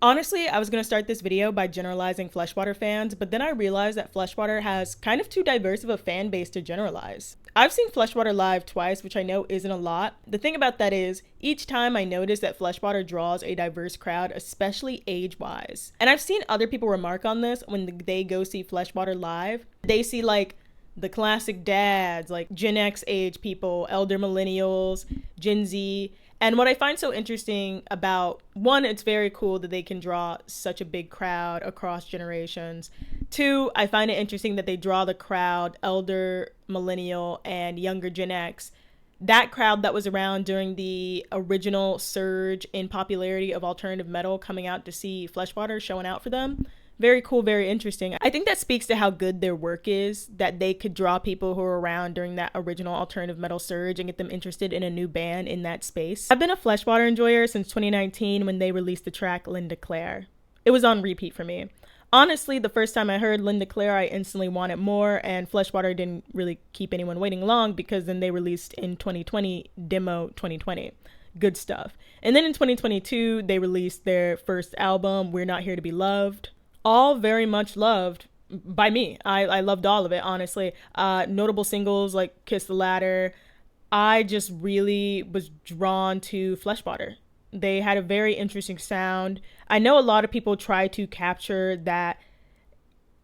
Honestly, I was going to start this video by generalizing Fleshwater fans, but then I realized that Fleshwater has kind of too diverse of a fan base to generalize. I've seen Fleshwater live twice, which I know isn't a lot. The thing about that is, each time I notice that Fleshwater draws a diverse crowd, especially age-wise. And I've seen other people remark on this when they go see Fleshwater live. They see like the classic dads, like Gen X age people, elder millennials, Gen Z. And what I find so interesting about, one, it's very cool that they can draw such a big crowd across generations. Two, I find it interesting that they draw the crowd, elder, millennial, and younger Gen X. That crowd that was around during the original surge in popularity of alternative metal coming out to see Fleshwater showing out for them. Very cool, very interesting. I think that speaks to how good their work is, that they could draw people who were around during that original alternative metal surge and get them interested in a new band in that space. I've been a Fleshwater enjoyer since 2019 when they released the track Linda Claire. It was on repeat for me. Honestly, the first time I heard Linda Claire, I instantly wanted more, and Fleshwater didn't really keep anyone waiting long because then they released in 2020 Demo 2020. Good stuff. And then in 2022, they released their first album, We're Not Here to Be Loved. All very much loved by me. I loved all of it, honestly. Notable singles like Kiss the Ladder. I just really was drawn to Fleshwater. They had a very interesting sound. I know a lot of people try to capture that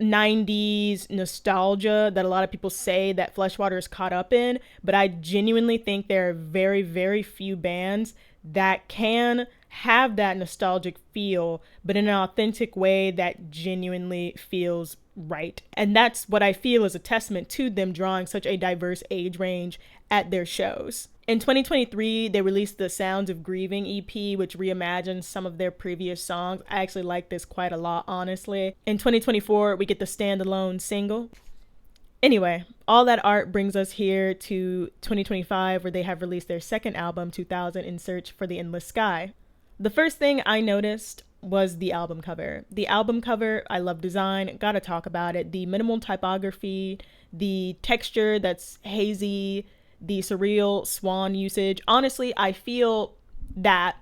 90s nostalgia that a lot of people say that Fleshwater is caught up in, but I genuinely think there are very, very few bands that can have that nostalgic feel, but in an authentic way that genuinely feels right. And that's what I feel is a testament to them drawing such a diverse age range at their shows. In 2023, they released the Sounds of Grieving EP, which reimagines some of their previous songs. I actually like this quite a lot, honestly. In 2024, we get the standalone single. Anyway, all that art brings us here to 2025, where they have released their second album, 2000, In Search for the Endless Sky. The first thing I noticed was the album cover. The album cover, I love design, gotta talk about it. The minimal typography, the texture that's hazy, the surreal swan usage. Honestly, I feel that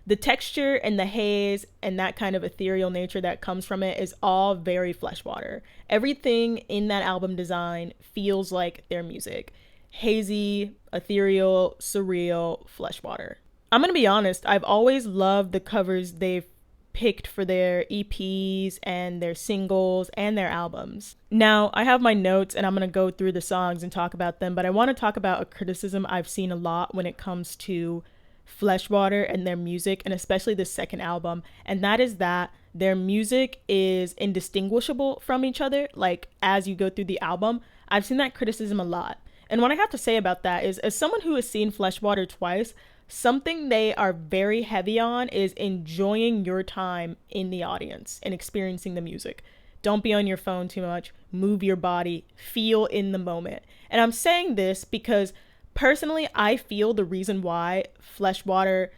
the texture and the haze and that kind of ethereal nature that comes from it is all very Fleshwater. Everything in that album design feels like their music. Hazy, ethereal, surreal, Fleshwater. I'm gonna be honest, I've always loved the covers they've picked for their EPs and their singles and their albums. Now, I have my notes and I'm gonna go through the songs and talk about them, but I wanna talk about a criticism I've seen a lot when it comes to Fleshwater and their music, and especially the second album, and that is that their music is indistinguishable from each other, like as you go through the album. I've seen that criticism a lot. And what I have to say about that is, as someone who has seen Fleshwater twice, something they are very heavy on is enjoying your time in the audience and experiencing the music. Don't be on your phone too much, move your body, feel in the moment. And I'm saying this because personally, I feel the reason why Fleshwater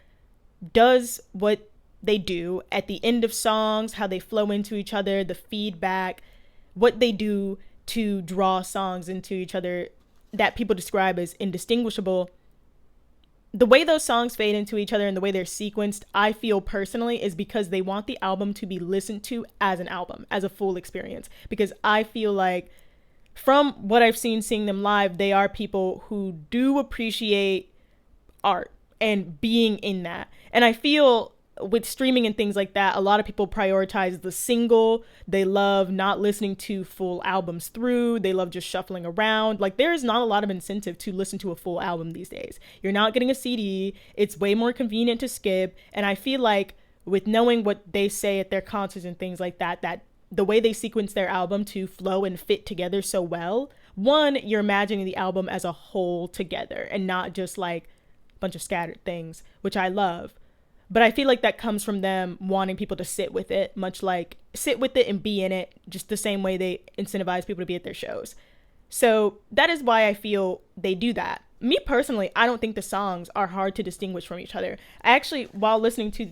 does what they do at the end of songs, how they flow into each other, the feedback, what they do to draw songs into each other that people describe as indistinguishable. The way those songs fade into each other and the way they're sequenced, I feel personally, is because they want the album to be listened to as an album, as a full experience. Because I feel like, from what I've seen seeing them live, they are people who do appreciate art and being in that. And I feel with streaming and things like that, a lot of people prioritize the single. They love not listening to full albums through. They love just shuffling around. Like, there is not a lot of incentive to listen to a full album these days. You're not getting a CD. It's way more convenient to skip. And I feel like with knowing what they say at their concerts and things like that, that the way they sequence their album to flow and fit together so well, one, you're imagining the album as a whole together and not just like a bunch of scattered things, which I love. But I feel like that comes from them wanting people to sit with it, much like sit with it and be in it, just the same way they incentivize people to be at their shows. So that is why I feel they do that. Me personally, I don't think the songs are hard to distinguish from each other. I actually, while listening to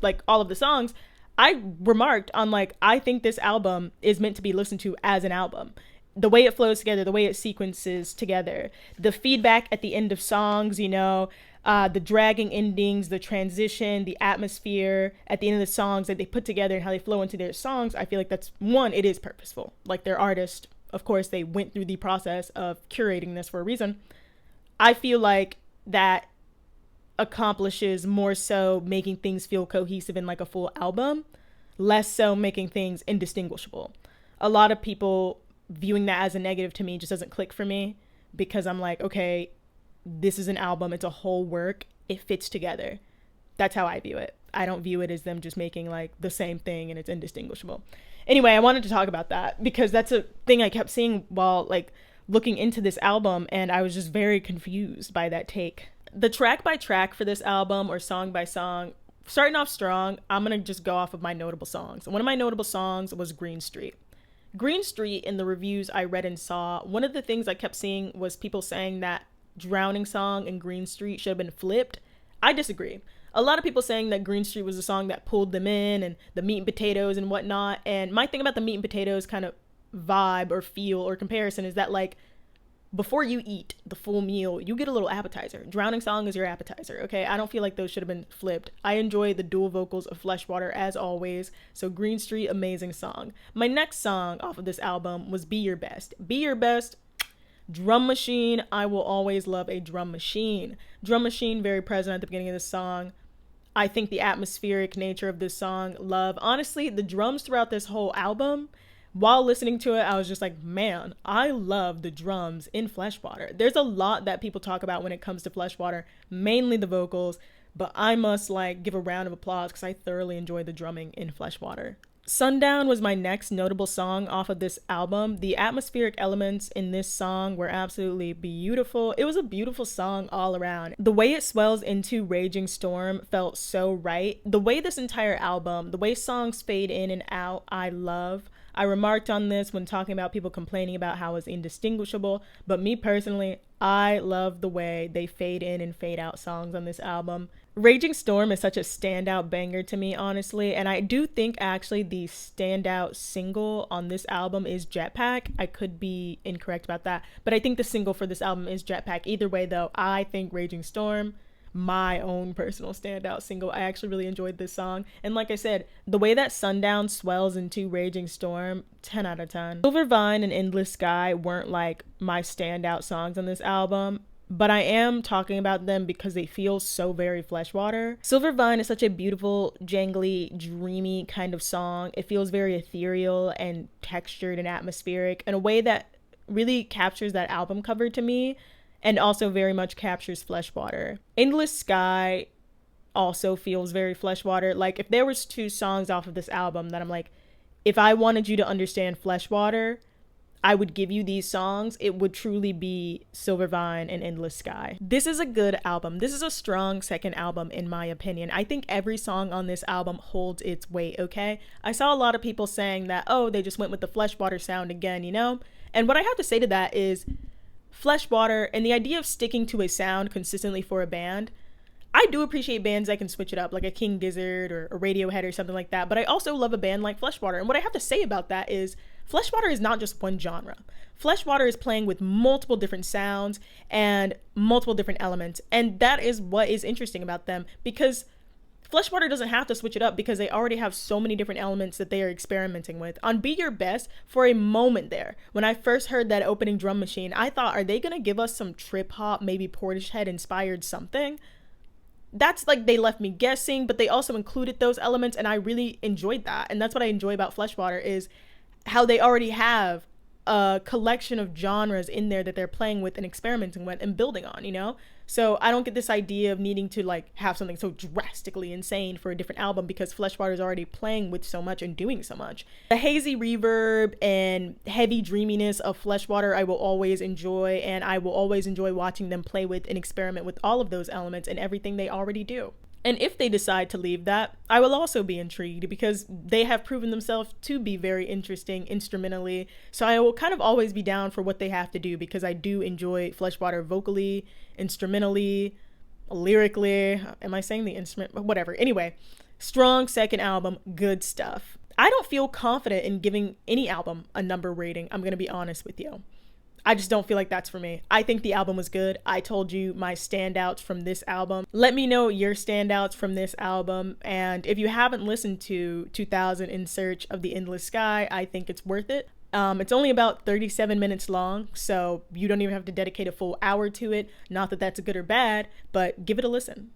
like all of the songs, I remarked on like, I think this album is meant to be listened to as an album. The way it flows together, the way it sequences together, the feedback at the end of songs, you know, The dragging endings, the transition, the atmosphere at the end of the songs that they put together and how they flow into their songs, I feel like that's one, it is purposeful. Like their artist, of course, they went through the process of curating this for a reason. I feel like that accomplishes more so making things feel cohesive in like a full album, less so making things indistinguishable. A lot of people viewing that as a negative to me just doesn't click for me, because I'm like, okay, this is an album, it's a whole work, it fits together. That's how I view it. I don't view it as them just making like the same thing and it's indistinguishable. Anyway, I wanted to talk about that because that's a thing I kept seeing while like looking into this album, and I was just very confused by that take. The track by track for this album, or song by song, starting off strong, I'm gonna just go off of my notable songs. One of my notable songs was Green Street. Green Street, in the reviews I read and saw, one of the things I kept seeing was people saying that Drowning Song and Green Street should have been flipped. I disagree. A lot of people saying that Green Street was a song that pulled them in, and the meat and potatoes and whatnot. And my thing about the meat and potatoes kind of vibe or feel or comparison is that, like, before you eat the full meal, you get a little appetizer. Drowning Song is your appetizer, okay? I don't feel like those should have been flipped. I enjoy the dual vocals of Fleshwater as always, so Green Street, amazing song. My next song off of this album was Be Your Best. Be Your Best, drum machine. I will always love a drum machine. Drum machine, very present at the beginning of this song. I think the atmospheric nature of this song, love. Honestly, the drums throughout this whole album, while listening to it, I was just like, man, I love the drums in Fleshwater. There's a lot that people talk about when it comes to Fleshwater, mainly the vocals, but I must like give a round of applause because I thoroughly enjoy the drumming in Fleshwater. Sundown was my next notable song off of this album. The atmospheric elements in this song were absolutely beautiful. It was a beautiful song all around. The way it swells into Raging Storm felt so right. The way this entire album, the way songs fade in and out, I love. I remarked on this when talking about people complaining about how it's indistinguishable, but me personally, I love the way they fade in and fade out songs on this album. Raging Storm is such a standout banger to me, honestly, and I do think actually the standout single on this album is Jetpack. I could be incorrect about that, but I think the single for this album is Jetpack. Either way though, I think Raging Storm, my own personal standout single. I actually really enjoyed this song, and like I said, the way that Sundown swells into Raging Storm, 10 out of 10. Silver Vine and Endless Sky weren't like my standout songs on this album, but I am talking about them because they feel so very Fleshwater. Silver Vine is such a beautiful, jangly, dreamy kind of song. It feels very ethereal and textured and atmospheric in a way that really captures that album cover to me, and also very much captures Fleshwater. Endless Sky also feels very Fleshwater. Like, if there was two songs off of this album that I'm like, if I wanted you to understand Fleshwater, I would give you these songs, it would truly be Silver Vine and Endless Sky. This is a good album. This is a strong second album in my opinion. I think every song on this album holds its weight, okay? I saw a lot of people saying that, oh, they just went with the Fleshwater sound again, you know? And what I have to say to that is, Fleshwater and the idea of sticking to a sound consistently for a band, I do appreciate bands that can switch it up, like a King Gizzard or a Radiohead or something like that, but I also love a band like Fleshwater. And what I have to say about that is Fleshwater is not just one genre. Fleshwater is playing with multiple different sounds and multiple different elements, and that is what is interesting about them, because Fleshwater doesn't have to switch it up because they already have so many different elements that they are experimenting with. On Be Your Best, for a moment there, when I first heard that opening drum machine, I thought, are they going to give us some trip hop, maybe Portishead inspired something? That's like, they left me guessing, but they also included those elements, and I really enjoyed that. And that's what I enjoy about Fleshwater, is how they already have a collection of genres in there that they're playing with and experimenting with and building on, you know? So I don't get this idea of needing to like have something so drastically insane for a different album, because Fleshwater is already playing with so much and doing so much. The hazy reverb and heavy dreaminess of Fleshwater I will always enjoy, and I will always enjoy watching them play with and experiment with all of those elements and everything they already do. And if they decide to leave that, I will also be intrigued, because they have proven themselves to be very interesting instrumentally. So I will kind of always be down for what they have to do, because I do enjoy Fleshwater vocally, instrumentally, lyrically. Am I saying the instrument? Whatever. Anyway, strong second album, good stuff. I don't feel confident in giving any album a number rating, I'm going to be honest with you. I just don't feel like that's for me. I think the album was good. I told you my standouts from this album. Let me know your standouts from this album. And if you haven't listened to 2000 In Search of the Endless Sky, I think it's worth it. It's only about 37 minutes long, so you don't even have to dedicate a full hour to it. Not that that's good or bad, but give it a listen.